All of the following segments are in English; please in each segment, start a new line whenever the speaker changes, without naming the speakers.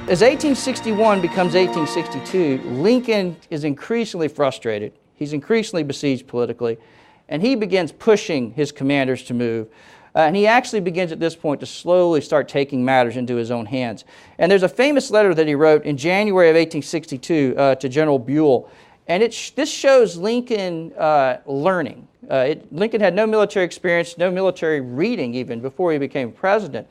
As 1861 becomes 1862, Lincoln is increasingly frustrated. He's increasingly besieged politically, and he begins pushing his commanders to move. And he actually begins at this point to slowly start taking matters into his own hands. And there's a famous letter that he wrote in January of 1862 to General Buell. And this shows Lincoln learning. Lincoln had no military experience, no military reading even before he became president.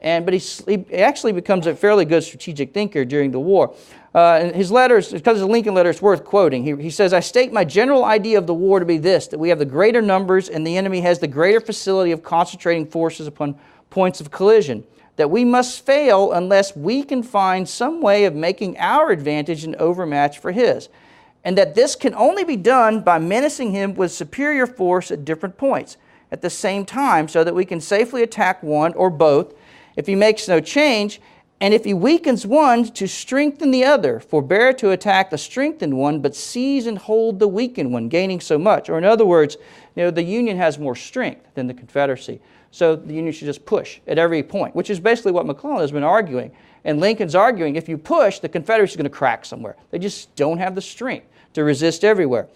But he actually becomes a fairly good strategic thinker during the war. And his letters, because of the Lincoln letter, it's worth quoting. He says, "I state my general idea of the war to be this, that we have the greater numbers and the enemy has the greater facility of concentrating forces upon points of collision, that we must fail unless we can find some way of making our advantage an overmatch for his, and that this can only be done by menacing him with superior force at different points at the same time so that we can safely attack one or both if he makes no change, and if he weakens one, to strengthen the other, forbear to attack the strengthened one, but seize and hold the weakened one, gaining so much." Or in other words, the Union has more strength than the Confederacy. So the Union should just push at every point, which is basically what McClellan has been arguing. And Lincoln's arguing, if you push, the Confederacy is going to crack somewhere. They just don't have the strength to resist everywhere.